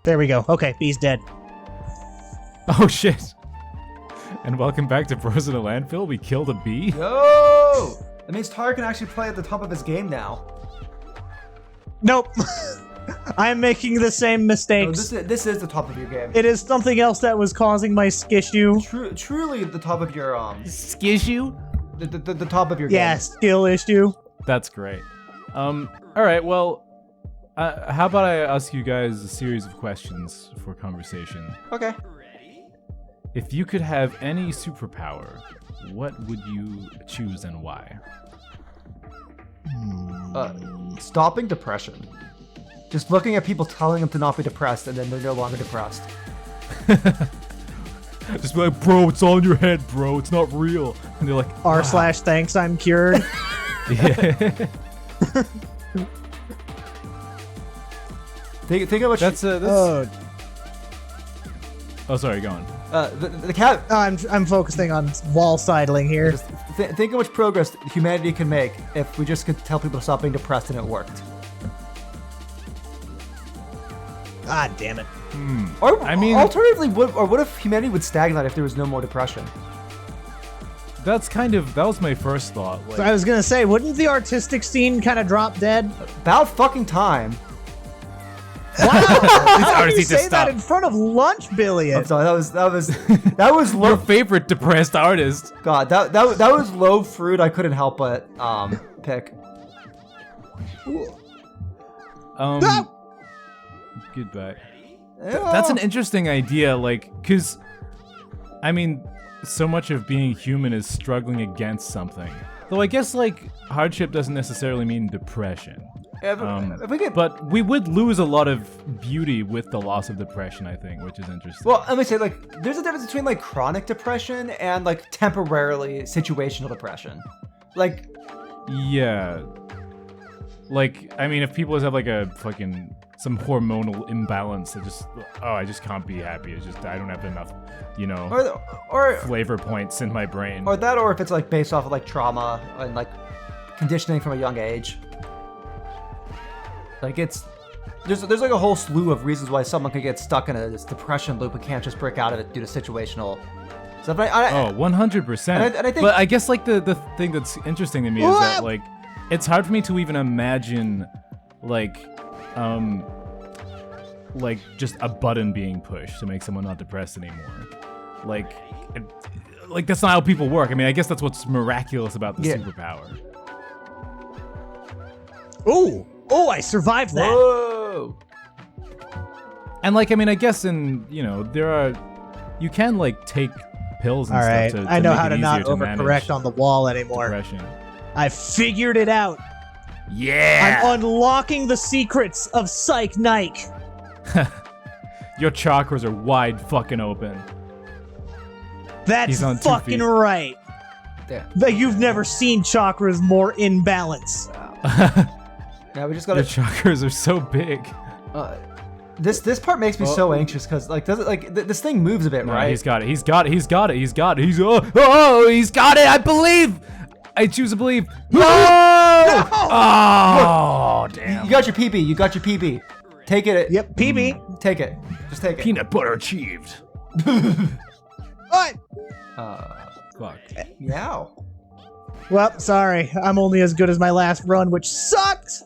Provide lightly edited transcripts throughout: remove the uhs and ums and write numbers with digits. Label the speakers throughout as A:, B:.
A: There we go. Okay, B's dead.
B: Oh shit. And welcome back to Bros in a Landfill. We killed a bee.
C: Yo! That means Tar can actually play at the top of his game now.
A: Nope. I'm making the same mistakes.
C: No, this is the top of your game.
A: It is something else that was causing my skishu.
C: Truly the top of your
B: Skishu?
C: the top of your
A: Yeah,
C: game.
A: skill issue.
B: That's great. All right, well, how about I ask you guys a series of questions for conversation?
C: Okay.
B: If you could have any superpower, what would you choose and why?
C: Stopping depression. Just looking at people telling them to not be depressed, and then they're no longer depressed.
B: Just be like, bro, it's all in your head, bro. It's not real. And they're like,
A: r/thanks I'm cured.
B: yeah.
C: Think how much.
B: That's
A: Oh,
B: Oh, sorry, go on.
C: The cat.
A: I'm focusing on wall sidling here.
C: Just think how much progress humanity can make if we just could tell people to stop being depressed and it worked.
A: Ah, damn it.
C: Or
B: I mean-
C: alternatively, what if humanity would stagnate if there was no more depression?
B: That was my first thought. Like,
A: So I was gonna say, wouldn't the artistic scene kind of drop dead?
C: About fucking time.
A: Wow! How do you
B: artists need to
A: say that
B: stop.
A: in front of Lunchbillion?
C: I'm sorry, that was
B: your
C: low.
B: favorite depressed artist.
C: God, that was low fruit. I couldn't help but pick.
A: No!
B: Goodbye. That's an interesting idea, like, cause, I mean, so much of being human is struggling against something. Though I guess, like, hardship doesn't necessarily mean depression.
C: If we could,
B: But we would lose a lot of beauty with the loss of depression, I think, which is interesting.
C: well, let me say, like, there's a difference between like chronic depression and like temporarily situational depression. Like,
B: Yeah. Like, I mean, if people just have like a fucking some hormonal imbalance that just, I just can't be happy. It's just I don't have enough,
C: or
B: flavor points in my brain.
C: or that, or if it's like based off of like trauma and like conditioning from a young age. Like there's like a whole slew of reasons why someone could get stuck in this depression loop and can't just break out of it due to situational stuff.
B: 100%.
C: and I think-
B: but I guess like the thing that's interesting to me is that like it's hard for me to even imagine like just a button being pushed to make someone not depressed anymore. Like that's not how people work. I mean, I guess that's what's miraculous about the
C: Yeah.
B: superpower.
A: Oh, I survived that.
C: Whoa!
B: And like, I mean, I guess you can like take pills and
A: All right,
B: stuff to
A: I know
B: make
A: how
B: it
A: to not
B: easier to manage
A: overcorrect on the wall anymore.
B: depression.
A: I figured it out.
B: Yeah.
A: I'm unlocking the secrets of Psych Nike.
B: Your chakras are wide fucking open.
A: That's
B: He's on 2
A: fucking
B: feet.
A: right.
C: Yeah.
A: That you've never seen chakras more in balance.
C: Yeah, we just
B: Your
C: gotta.
B: chakras are so big.
C: This part makes me so anxious because like does it like this thing moves a bit,
B: No,
C: right?
B: he's got it. He's got it. He's got it. He's got it. He's he's got it. I believe. I choose to believe. No! Oh, damn.
C: You got your PB. You got your PB. Take it.
A: Yep, PB.
C: Take it. Just take it.
B: Peanut butter achieved.
A: What?
B: Fuck.
C: Meow.
A: Well, sorry. I'm only as good as my last run, which sucked.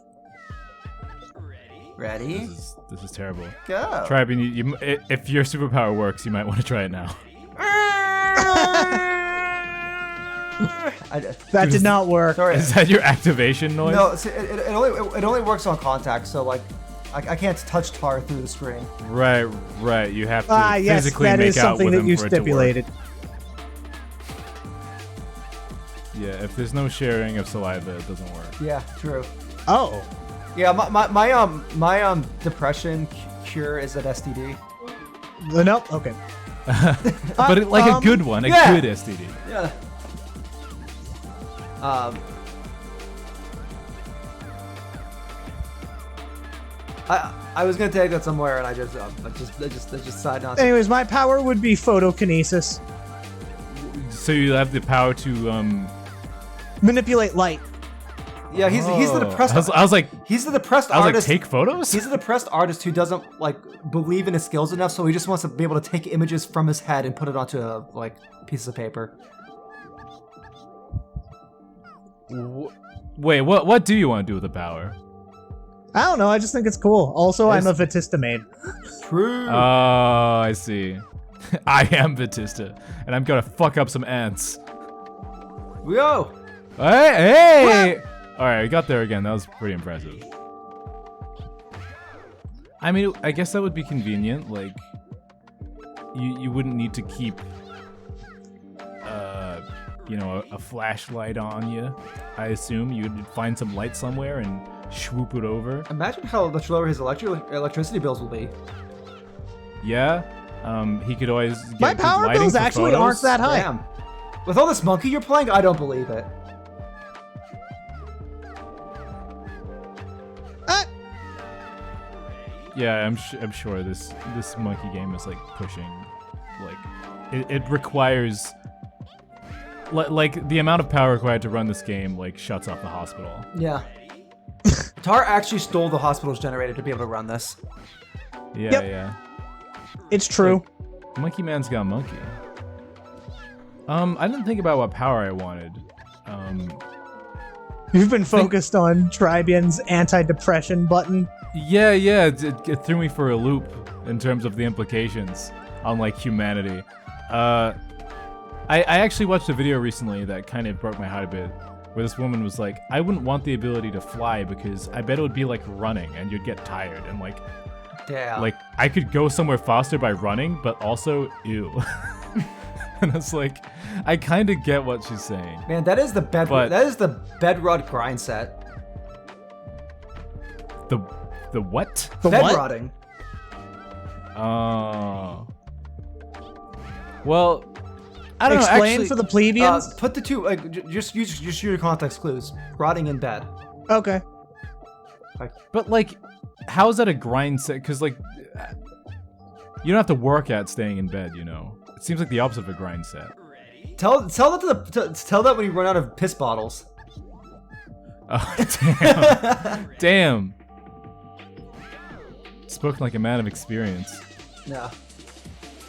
C: Ready?
B: This is terrible.
C: Go.
B: Trybien, if your superpower works, you might want to try it now.
A: That did not work.
C: Sorry.
B: Is that your activation noise?
C: No, see, it only works on contact, so like I can't touch Tar through the screen.
B: Right. You have to
A: Yes,
B: physically
A: that
B: make
A: is
B: out
A: something
B: with
A: that
B: him
A: you
B: for it to work.
A: stipulated.
B: Yeah, if there's no sharing of saliva, it doesn't work.
C: Yeah, true.
A: Oh.
C: Yeah, my depression cure is an STD.
A: Nope. Okay.
B: But a good one, a
C: yeah.
B: good STD.
C: Yeah. I was gonna take that somewhere, and I just decided not to.
A: Anyways, my power would be photokinesis.
B: So you have the power to
A: Manipulate light.
C: Yeah, he's the depressed.
B: I was like,
C: he's the depressed
B: I was
C: artist.
B: like, take photos.
C: He's a depressed artist who doesn't like believe in his skills enough, so he just wants to be able to take images from his head and put it onto a piece of paper.
B: Wait, what do you want to do with the power?
A: I don't know. I just think it's cool. Also, I'm a Batista main.
C: True.
B: Oh, I see. I am Batista, and I'm gonna fuck up some ants.
C: Yo.
B: Hey! All right, we got there again. That was pretty impressive. I mean, I guess that would be convenient. Like, you wouldn't need to keep, you know, a flashlight on you. I assume you'd find some light somewhere and swoop it over.
C: Imagine how much lower his electricity bills will be.
B: Yeah. He could always get
A: My
B: good
A: power
B: lighting
A: bills
B: for
A: actually
B: photos.
A: aren't that high.
C: Damn. With all this monkey you're playing, I don't believe it.
B: Yeah, I'm sure this monkey game is like pushing, like it requires like the amount of power required to run this game like shuts off the hospital.
C: Yeah. Tar actually stole the hospital's generator to be able to run this.
B: Yeah,
A: Yep.
B: yeah.
A: It's true.
B: Monkey Man's got monkey. I didn't think about what power I wanted.
A: You've been focused on Trybien's anti-depression button.
B: Yeah, it threw me for a loop in terms of the implications on like humanity. I actually watched a video recently that kind of broke my heart a bit, where this woman was like, I wouldn't want the ability to fly because I bet it would be like running and you'd get tired and like,
C: Yeah.
B: like I could go somewhere faster by running, but also ew. And it's like, I kind of get what she's saying.
C: Man, that is the bedrot grind set.
B: The what?
A: The
C: Bed
A: what?
C: rotting.
B: Oh. Well, I don't know.
A: Explain
B: Actually,
A: for the plebeians.
C: Put the two just use your context clues. Rotting in bed.
A: Okay.
B: but like, how is that a grind set? Because like, you don't have to work at staying in bed. You know, it seems like the opposite of a grind set.
C: Tell that when you run out of piss bottles.
B: Oh damn! Damn. Spoken like a man of experience.
C: Yeah.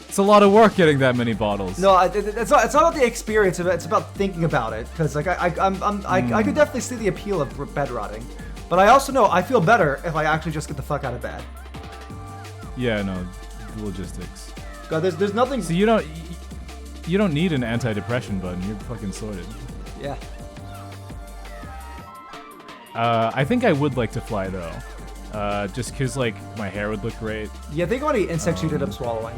B: It's a lot of work getting that many bottles.
C: No, it's not about the experience of it. It's about thinking about it. Because like I could definitely see the appeal of bed rotting, but I also know I feel better if I actually just get the fuck out of bed.
B: Yeah, no, the logistics.
C: God, there's nothing.
B: So you don't need an anti-depression button. You're fucking sorted.
C: Yeah.
B: I think I would like to fly though, just cause like my hair would look great.
C: Yeah, think how many insects you ended up swallowing.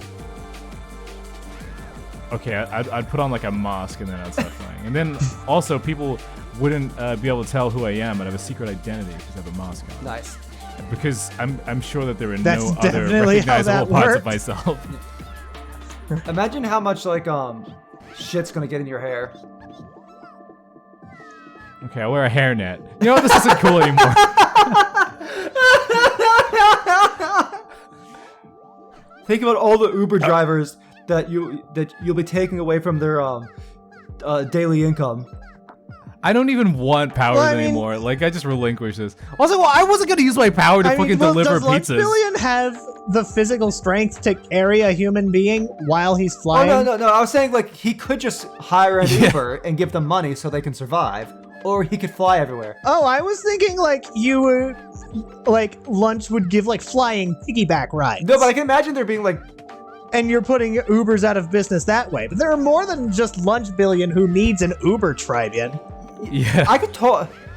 B: Okay, I'd put on like a mask and then I'd start flying. And then also people wouldn't be able to tell who I am. I'd have a secret identity because I have a mask on.
C: Nice.
B: Because I'm sure that there are
A: That's
B: no other
A: definitely how
B: recognizable
A: that
B: parts
A: works.
B: of myself.
C: Imagine how much like shit's gonna get in your hair.
B: Okay, I wear a hairnet. You know what? This isn't cool anymore.
C: Think about all the Uber drivers that you'll be taking away from their daily income.
B: I don't even want powers
A: Well, I mean-
B: anymore. Like, I just relinquish this. Also, well, I wasn't gonna use my power to fucking deliver
A: does
B: pizzas.
A: Lunchbillion have the physical strength to carry a human being while he's
C: Oh
A: flying?
C: no. I was saying like he could just hire an Uber and give them money so they can survive, or he could fly everywhere.
A: Oh, I was thinking like you would, like Lunch would give like flying piggyback rides.
C: No, but I can imagine there being like.
A: And you're putting Ubers out of business that way. But there are more than just Lunchbillion who needs an Uber, Trybien.
B: Yeah.
C: I could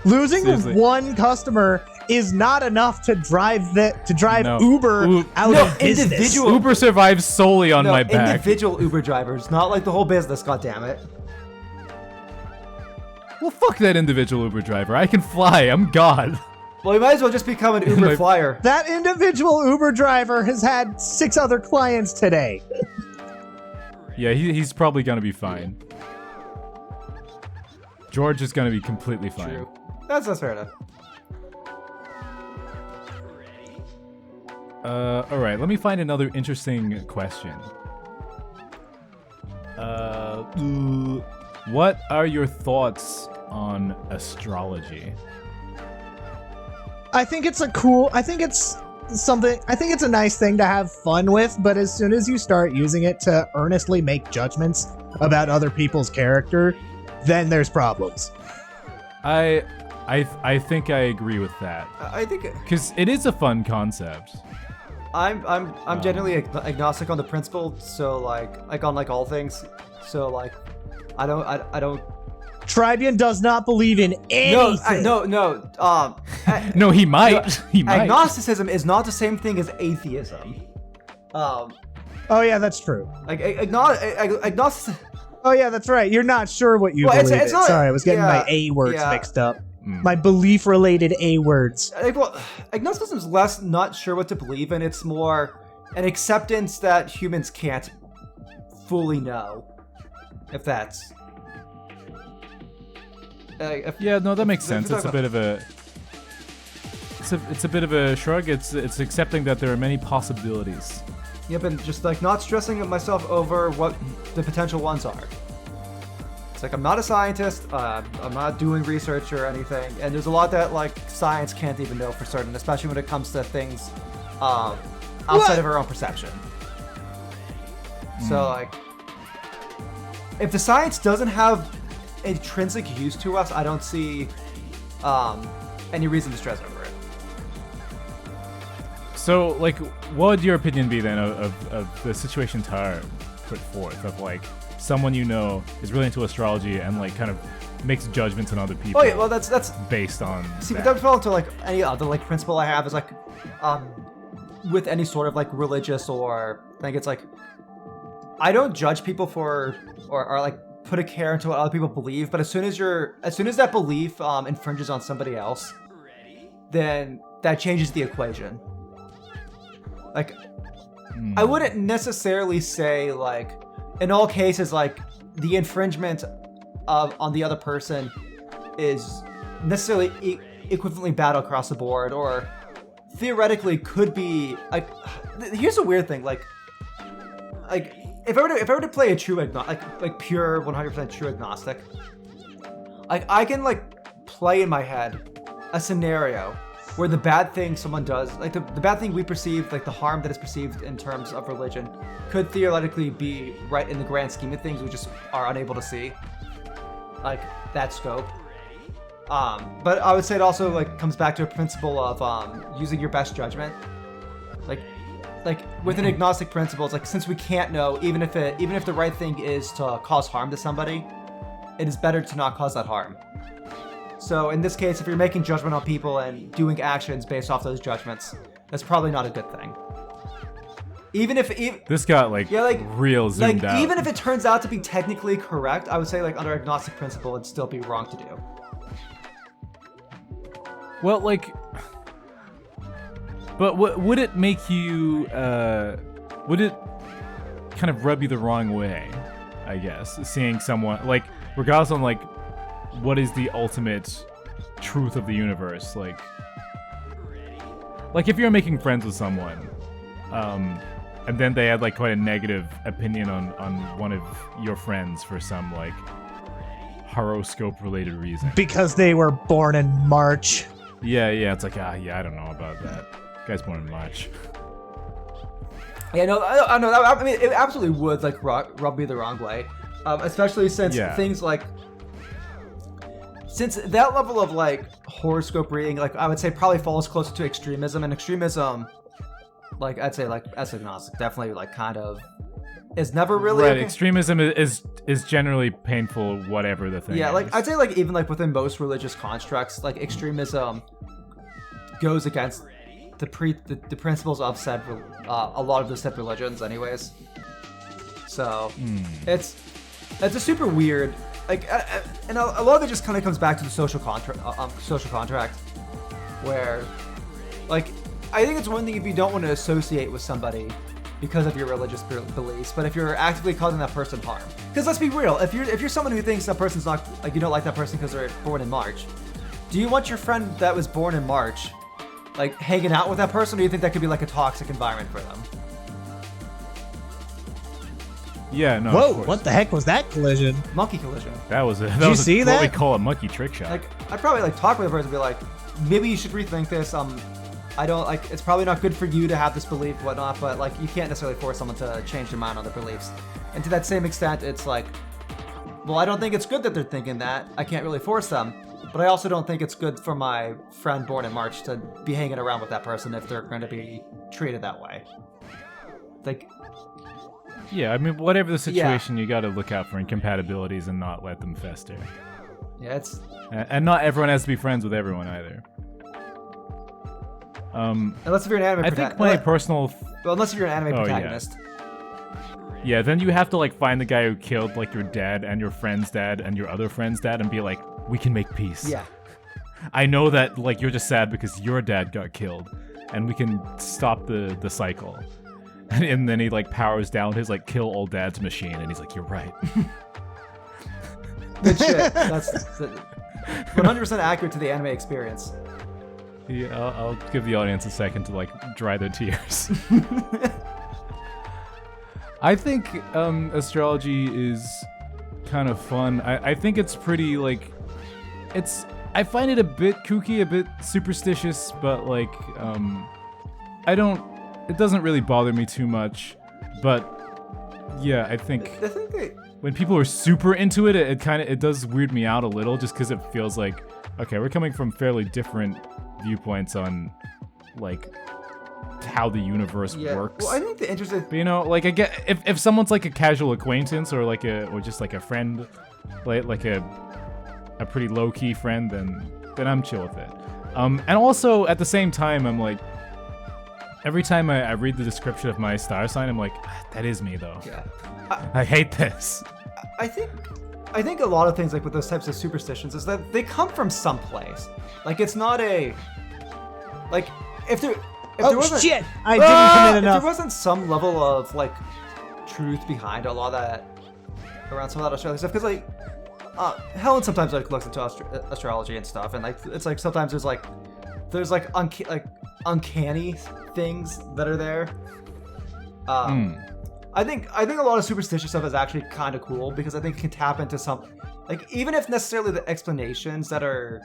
A: Losing
B: Seriously.
A: one customer is not enough to drive
B: No.
A: Uber out
C: No,
A: of business.
C: individual-
B: Uber survives solely on my back.
C: individual Uber drivers, not like the whole business. God damn it.
B: Well, fuck that individual Uber driver. I can fly. I'm God.
C: Well, you might as well just become an Uber
B: My-
C: flyer.
A: That individual Uber driver has had 6 other clients today.
B: Yeah, he's probably gonna be fine. George is gonna be completely fine.
C: True. That's fair enough.
B: All right. Let me find another interesting question. What are your thoughts on astrology?
A: I think it's something. I think it's a nice thing to have fun with, but as soon as you start using it to earnestly make judgments about other people's character, then there's problems.
B: I think I agree with that.
C: I think
B: because it is a fun concept.
C: I'm generally agnostic on the principle, so like on like all things. So like I don't.
A: Trybien does not believe in anything.
C: No.
B: No, he might. He might.
C: Agnosticism is not the same thing as atheism.
A: Oh yeah, that's true.
C: Like agnosticism.
A: Oh yeah, that's right. You're not sure what you believe in. Sorry, I was getting my A words mixed up. My belief-related A words.
C: Well, agnosticism is less not sure what to believe in. It's more an acceptance that humans can't fully know. If that's.
B: That makes sense. It's a bit of a. It's a bit of a shrug. It's accepting that there are many possibilities.
C: Yep, and just like not stressing myself over what the potential ones are. It's like I'm not a scientist. I'm not doing research or anything, and there's a lot that like science can't even know for certain, especially when it comes to things outside of our own perception. So like, if the science doesn't have intrinsic use to us, I don't see any reason to stress over it.
B: So, like, what would your opinion be then of the situation Tar put forth of like someone you know is really into astrology and like kind of makes judgments on other people?
C: Oh yeah, well that's
B: based on.
C: See, but that fell into like any other like principle I have is like with any sort of like religious or I think it's like I don't judge people for or like put a care into what other people believe, but as soon as that belief infringes on somebody else, then that changes the equation. Like, I wouldn't necessarily say like in all cases like the infringement on the other person is necessarily equivalently bad across the board, or theoretically could be like. Here's a weird thing, like. If I were to play a true like pure 100% true agnostic, like I can like play in my head a scenario where the bad thing someone does, like the bad thing we perceive, like the harm that is perceived in terms of religion, could theoretically be right in the grand scheme of things. We just are unable to see, like that scope. But I would say it also like comes back to a principle of using your best judgment, like with an agnostic principle, it's like since we can't know, even if the right thing is to cause harm to somebody, it is better to not cause that harm. So in this case, if you're making judgment on people and doing actions based off those judgments, that's probably not a good thing. Even if
B: this got real zoomed out.
C: Even if it turns out to be technically correct, I would say like under agnostic principle, it'd still be wrong to do.
B: Well, like. But would it make you, would it kind of rub you the wrong way, I guess, seeing someone, like, regardless on, like, what is the ultimate truth of the universe, like if you're making friends with someone, and then they had, like, quite a negative opinion on one of your friends for some, like, horoscope-related reason.
A: Because they were born in March.
B: Yeah, it's like, I don't know about that. Guy's born in March.
C: Yeah, no, I know. I mean, it absolutely would like rub me the wrong way, especially since things like since that level of like horoscope reading, like I would say, probably falls closer to extremism, and extremism, like I'd say, like as agnostic, definitely like kind of is never really
B: right. Extremism is generally painful, whatever the thing.
C: Yeah,
B: is.
C: like I'd say, like even like within most religious constructs, like extremism goes against the principles of said a lot of the said religions anyways. So it's a super weird like and a lot of it just kind of comes back to the social contract where like I think it's one thing if you don't want to associate with somebody because of your religious beliefs, but if you're actively causing that person harm, because let's be real, if you're someone who thinks that person's not like you don't like that person because they're born in March, do you want your friend that was born in March like hanging out with that person, or do you think that could be like a toxic environment for them?
B: Yeah, no.
A: Whoa! What the heck was that collision?
C: Monkey collision.
B: That was
A: Did you see
B: what
A: that?
B: we call a monkey trick shot.
C: Like I'd probably like talk with the person and be like, maybe you should rethink this. I don't like. It's probably not good for you to have this belief, whatnot. But like, you can't necessarily force someone to change their mind on their beliefs. And to that same extent, it's like, well, I don't think it's good that they're thinking that. I can't really force them. But I also don't think it's good for my friend born in March to be hanging around with that person if they're going to be treated that way. Like,
B: yeah, I mean, whatever the situation, you got to look out for incompatibilities and not let them fester.
C: Yeah, it's...
B: And not everyone has to be friends with everyone either.
C: Unless if you're an anime
B: I think my personal...
C: Well, unless if you're an anime protagonist.
B: Yeah, then you have to like find the guy who killed like your dad and your friend's dad and your other friend's dad and be like, we can make peace.
C: Yeah.
B: I know that like you're just sad because your dad got killed, and we can stop the cycle. And then he like powers down his like kill old dad's machine, and he's like, you're right.
C: Good shit. That's 100% accurate to the anime experience.
B: Yeah, I'll give the audience a second to like dry their tears. I think astrology is kind of fun. I think it's pretty like, I find it a bit kooky, a bit superstitious, but like it doesn't really bother me too much. But yeah, I think when people are super into it, it does weird me out a little, just because it feels like, okay, we're coming from fairly different viewpoints on like how the universe works.
C: Well, I think the interesting,
B: but, you know, like I get if someone's like a casual acquaintance or like or just like a friend, like a pretty low key friend, then I'm chill with it. And also at the same time, I'm like, every time I read the description of my star sign, I'm like, that is me though.
C: Yeah,
B: I hate this.
C: I think a lot of things like with those types of superstitions is that they come from someplace. Like it's not a like if there wasn't,
A: shit! I didn't commit enough.
C: If there wasn't some level of like truth behind a lot of that around some of that Australian stuff, because like Helen sometimes like looks into astrology and stuff, and like it's like sometimes there's like uncanny things that are there. I think a lot of superstitious stuff is actually kind of cool because I think it can tap into some, like, even if necessarily the explanations that are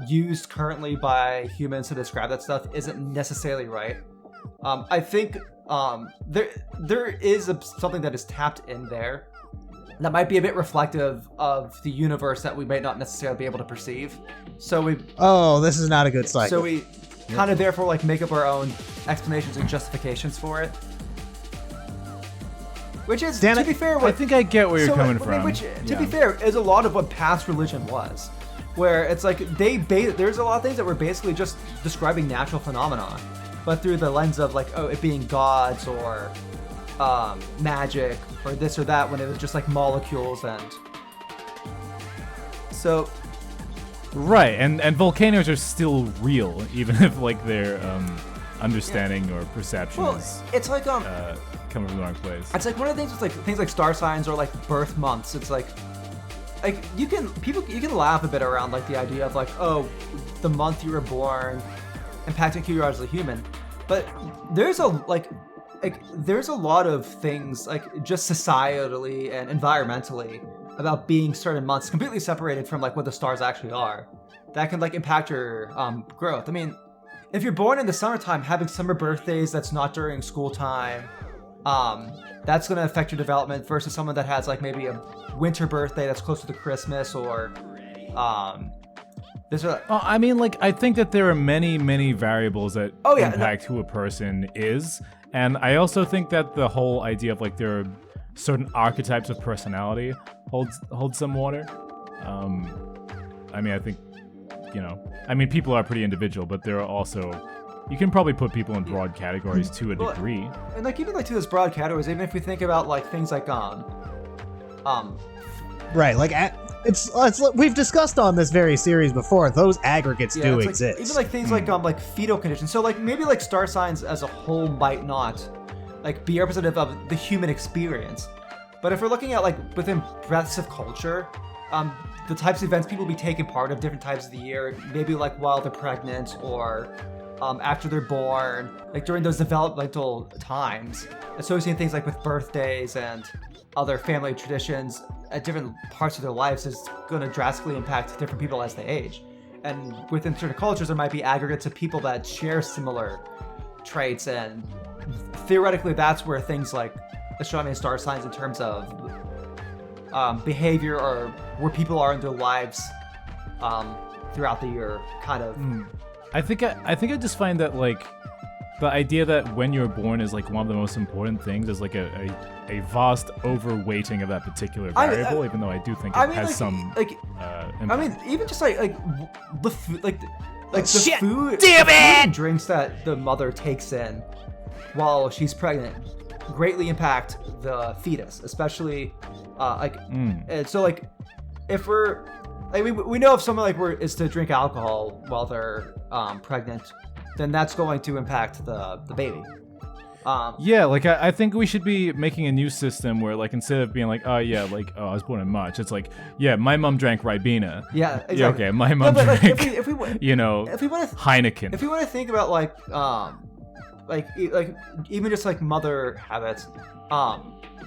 C: used currently by humans to describe that stuff isn't necessarily right. I think there is something that is tapped in there that might be a bit reflective of the universe that we might not necessarily be able to perceive. So
A: this is not a good cycle.
C: So we kind of therefore like make up our own explanations and justifications for it. Which is, to be fair,
B: I think I get where you're coming from.
C: Which, to be fair, is a lot of what past religion was. Where it's like, there's a lot of things that were basically just describing natural phenomena, but through the lens of like, oh, it being gods or magic or this or that, when it was just like molecules and... So...
B: Right, and volcanoes are still real, even if like their understanding or perception is...
C: It's like,
B: coming from the wrong place.
C: It's like one of the things with like things like star signs or like birth months. It's like you can laugh a bit around like the idea of like, oh, the month you were born impacting who you are as a human, but there's a lot of things like just societally and environmentally about being certain months completely separated from like what the stars actually are that can like impact your growth. I mean, if you're born in the summertime, having summer birthdays that's not during school time, that's going to affect your development versus someone that has like maybe a winter birthday that's closer to Christmas or this or that.
B: I mean, like, I think that there are many variables that impact who a person is, and I also think that the whole idea of like there are certain archetypes of personality holds some water. I mean, I think, you know, I mean, people are pretty individual, but there are also... You can probably put people in broad categories to a degree.
C: And like even like to those broad categories, even if we think about like things like
A: right, like it's we've discussed on this very series before. Those aggregates do exist.
C: Like, even like things like fetal conditions. So like maybe like star signs as a whole might not like be representative of the human experience. But if we're looking at like within breadths of culture, the types of events people be taking part of different times of the year, maybe like while they're pregnant or after they're born, like during those developmental times, associating things like with birthdays and other family traditions at different parts of their lives is going to drastically impact different people as they age. and within certain cultures there might be aggregates of people that share similar traits, and theoretically that's where things like astronomy and star signs in terms of behavior or where people are in their lives throughout the year kind of.
B: I think I just find that like the idea that when you're born is like one of the most important things is like a vast overweighting of that particular variable, even though I do think it has some impact.
C: I mean, even just like the food, like the
A: Shit,
C: food,
A: damn
C: the food
A: it!
C: and drinks that the mother takes in while she's pregnant greatly impact the fetus, especially and so like if we're like we know if someone like is to drink alcohol while they're pregnant, then that's going to impact the baby.
B: Yeah, like I think we should be making a new system where like instead of being like, oh yeah, like I was born in March, it's like, yeah, my mom drank Ribena.
C: Yeah, exactly.
B: Yeah, okay, my mom
C: like,
B: drank,
C: if we
B: Heineken.
C: If we want to think about like even just like mother habits,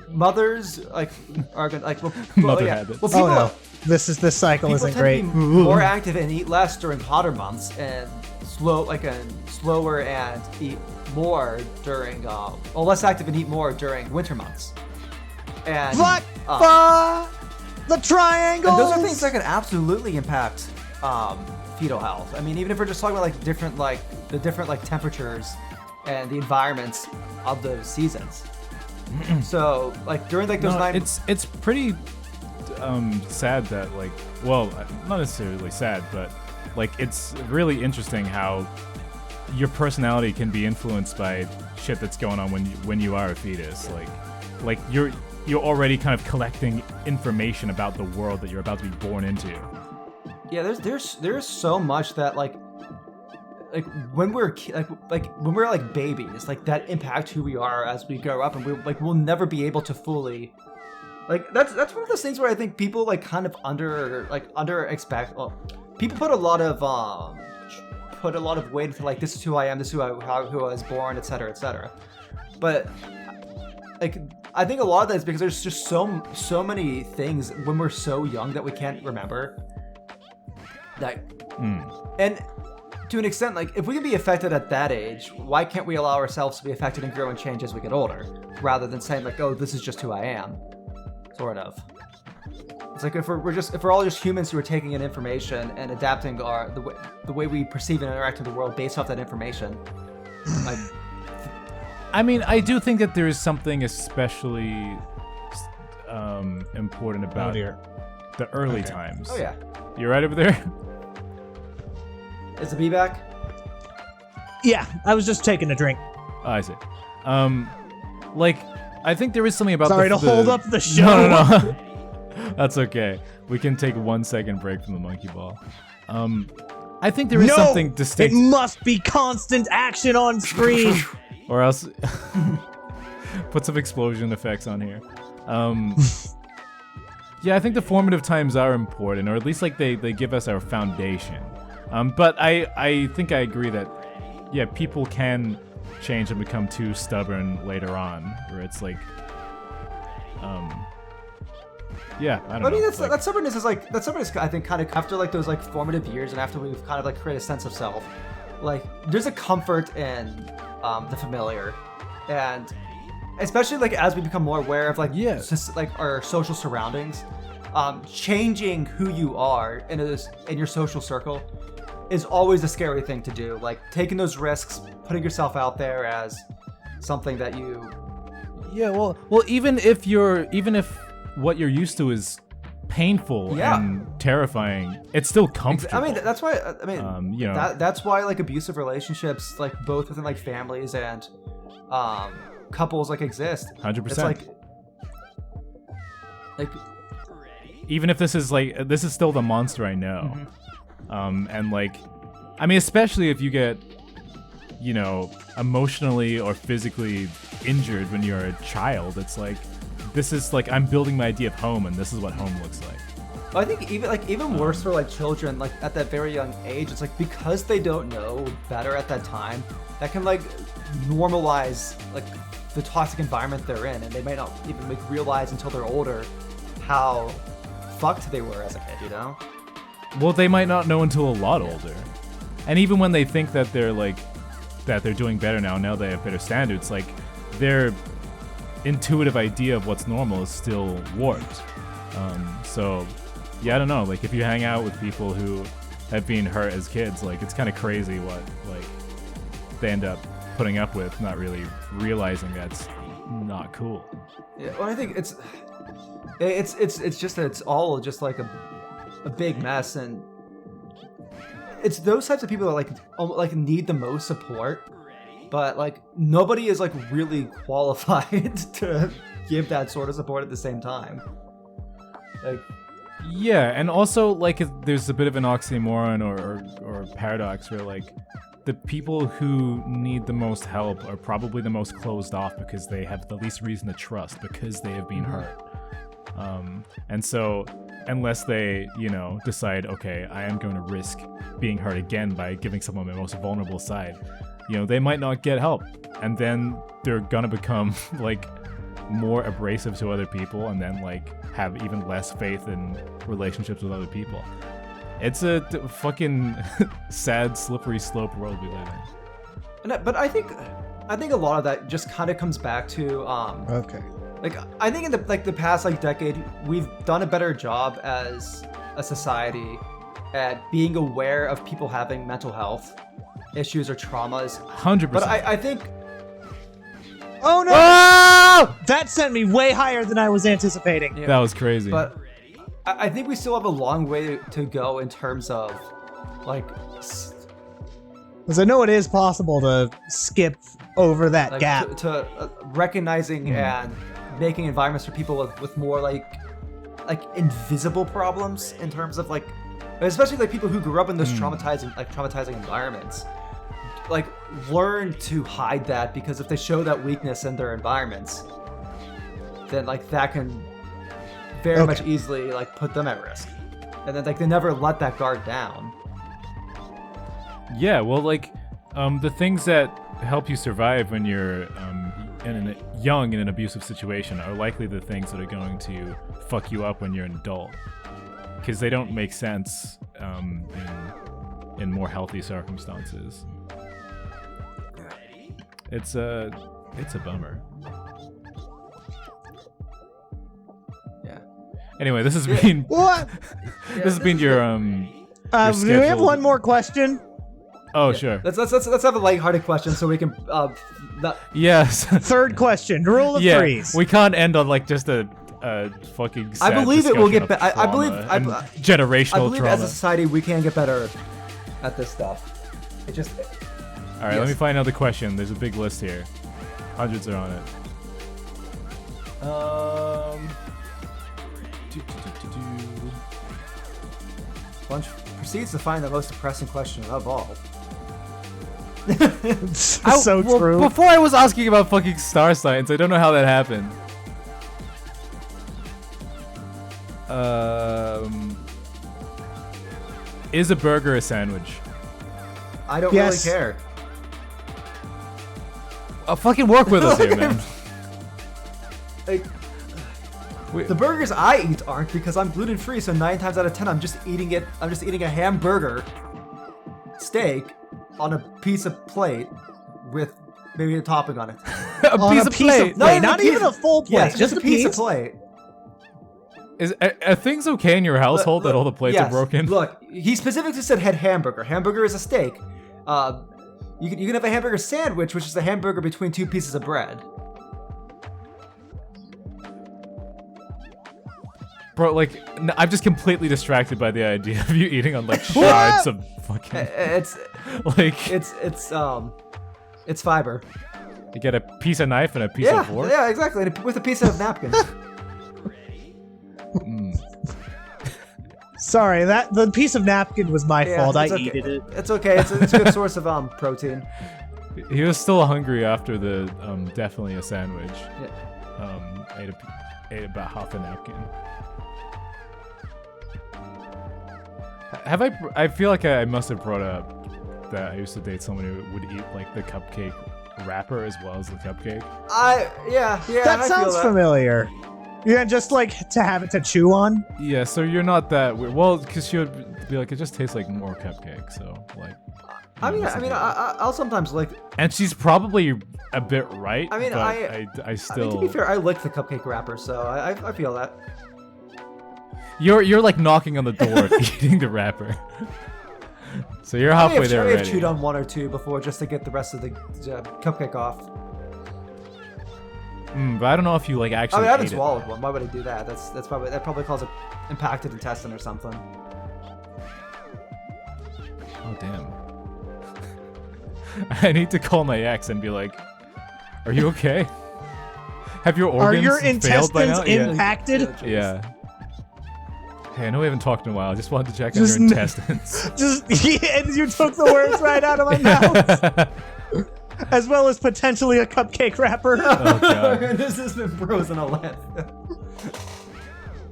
C: mothers like are gonna like
B: Mother habits.
C: Well, people,
A: Oh no, this cycle
C: people
A: isn't
C: tend
A: great.
C: to be more active and eat less during hotter months, and slower and eat more during or less active and eat more during winter months. And
A: the triangle.
C: and those are things that can absolutely impact fetal health. I mean, even if we're just talking about like the different temperatures and the environments of those seasons. So like during like those
B: it's pretty sad that like, well, not necessarily sad, but like it's really interesting how your personality can be influenced by shit that's going on when you are a fetus. Like you're already kind of collecting information about the world that you're about to be born into.
C: Yeah, there's so much that like when we're when we're like babies, like that impact who we are as we grow up, and we'll never be able to fully like that's one of those things where I think people like kind of under expect. Well, people put a lot of weight into like this is who I am, this is who I was born, etc., etc. But like I think a lot of that is because there's just so many things when we're so young that we can't remember. And to an extent, like if we can be affected at that age, why can't we allow ourselves to be affected and grow and change as we get older, rather than saying like, oh, this is just who I am, sort of. It's like if we're all just humans who are taking in information and adapting the way we perceive and interact in the world based off that information. Like,
B: I mean, I do think that there is something especially important about the early times.
C: oh yeah,
B: You right over there?
C: is the bee back?
A: Yeah, I was just taking a drink.
B: Oh, I see. Like I think there is something about
A: Sorry to hold up the show.
B: No. That's okay. We can take 1 second break from the monkey ball. I think there is something distinct.
A: It must be constant action on screen.
B: Or else put some explosion effects on here. Yeah, I think the formative times are important, or at least like they give us our foundation. But I think I agree that yeah, people can change and become too stubborn later on, where it's like yeah, I don't know.
C: I mean, that stubbornness is I think kind of after like those like formative years and after we've kind of like created a sense of self, like there's a comfort in the familiar, and especially like as we become more aware of like like our social surroundings, changing who you are in your social circle is always a scary thing to do. Like taking those risks, putting yourself out there as something that you.
B: Yeah, well, even if what you're used to is painful and terrifying, it's still comfortable.
C: I mean, that's why. I mean,
B: you know,
C: that's why like abusive relationships, like both within like families and couples, like exist.
B: 100%.
C: It's like
B: even if this is still the monster I know. And like, I mean, especially if you get, you know, emotionally or physically injured when you're a child, it's like, this is like, I'm building my idea of home, and this is what home looks like.
C: I think even worse for like children, like at that very young age, it's like because they don't know better at that time, that can like normalize like the toxic environment they're in, and they might not even like realize until they're older how fucked they were as a kid, you know?
B: Well, they might not know until a lot older. And even when they think that they're doing better now they have better standards, like their intuitive idea of what's normal is still warped. So yeah, I don't know, like if you hang out with people who have been hurt as kids, like it's kind of crazy what like they end up putting up with, not really realizing that's not cool.
C: Yeah, well, I think it's just that it's all just like a big mess, and it's those types of people that like need the most support, but like nobody is like really qualified to give that sort of support at the same time. Like,
B: yeah, and also like there's a bit of an oxymoron or paradox where like the people who need the most help are probably the most closed off because they have the least reason to trust because they have been hurt. And so unless they, decide, okay, I am going to risk being hurt again by giving someone my most vulnerable side, they might not get help. And then they're going to become like more abrasive to other people and then like have even less faith in relationships with other people. It's a fucking sad, slippery slope world we live in.
C: But I think a lot of that just kind of comes back to
A: Okay.
C: like I think in the past like decade we've done a better job as a society at being aware of people having mental health issues or traumas.
B: 100%.
C: But I think.
A: Oh no! Oh! That sent me way higher than I was anticipating.
B: That was crazy.
C: But I think we still have a long way to go in terms of, like...
A: Because I know it is possible to skip over that
C: like,
A: gap.
C: To recognizing and making environments for people with more, like invisible problems in terms of, like... Especially, like, people who grew up in those traumatizing environments. Like, learn to hide that, because if they show that weakness in their environments, then, like, that can very much easily, like, put them at risk. And then, like, they never let that guard down.
B: Yeah, well, like, the things that help you survive when you're young in an abusive situation are likely the things that are going to fuck you up when you're an adult. Because they don't make sense in more healthy circumstances. It's a bummer.
C: Yeah.
B: Anyway, this has been
A: What?
B: this has been your
A: Do we have one more question?
B: Oh, sure.
C: Let's have a lighthearted question so we can
B: Yes.
A: Third question. Rule of threes.
B: We can't end on like just a fucking sad
C: I believe it will get
B: better.
C: better. I believe
B: generational
C: I believe
B: trauma.
C: as a society we can get better at this stuff. It just
B: All right, let me find another question. There's a big list here. Hundreds are on it.
C: Lunch proceeds to find the most depressing question of all.
A: So true.
B: Before I was asking about fucking star signs. I don't know how that happened. Is a burger a sandwich?
C: I don't
A: Yes.
C: really care.
B: Fucking work with us here, man.
C: Like, the burgers I eat aren't, because I'm gluten free. So 9 times out of 10, I'm just eating a hamburger steak on a piece of plate with maybe a topping on it.
B: A piece of plate.
A: No, not even a full plate.
C: Yes,
A: just
C: a piece of plate.
B: Are things okay in your household that all the plates
C: yes,
B: are broken?
C: Look, he specifically said had hamburger. Hamburger is a steak. You can have a hamburger sandwich, which is a hamburger between 2 pieces of bread.
B: Bro, like, I'm just completely distracted by the idea of you eating on like shards of fucking.
C: It's
B: like
C: it's fiber.
B: You get a piece of knife and a piece of fork.
C: Yeah, exactly. With a piece of napkin.
A: Sorry, the piece of napkin was my fault. I
C: okay.
A: eated it.
C: It's okay. It's a good source of protein.
B: He was still hungry after the definitely a sandwich.
C: Yeah.
B: Ate about half a napkin. Have I feel like I must have brought up that I used to date someone who would eat like the cupcake wrapper as well as the cupcake.
C: Yeah.
A: That
C: I
A: sounds
C: feel
A: familiar. Yeah, just like to have it to chew on.
B: Yeah, so you're not that weird. Well, because she would be like, it just tastes like more cupcake. So like,
C: I'll sometimes lick.
B: and she's probably a bit right.
C: I mean,
B: but I still.
C: to be fair, I lick the cupcake wrapper, so I feel that.
B: You're like knocking on the door of eating the wrapper. So you're halfway there
C: I
B: already.
C: have chewed on one or two before just to get the rest of the cupcake off.
B: But I don't know if you like actually.
C: I haven't
B: ate it.
C: swallowed one. Why would I do that? That probably causes impacted intestine or something.
B: Oh damn. I need to call my ex and be like, "Are you okay? Have your
A: Are
B: organs
A: your
B: failed by
A: intestines
B: now?"
A: impacted?
B: Yeah. Hey, I know we haven't talked in a while. I just wanted to check on your intestines.
A: And you took the words right out of my mouth. As well as potentially a cupcake wrapper.
B: Oh god.
C: This has been Bros in a Land.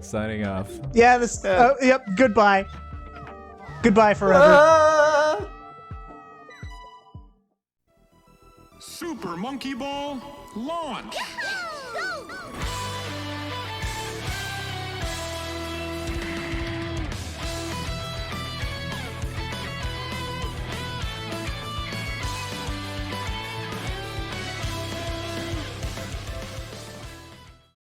B: Signing off.
A: Yeah, this. Yep. Goodbye. Goodbye forever.
D: Super Monkey Ball launch!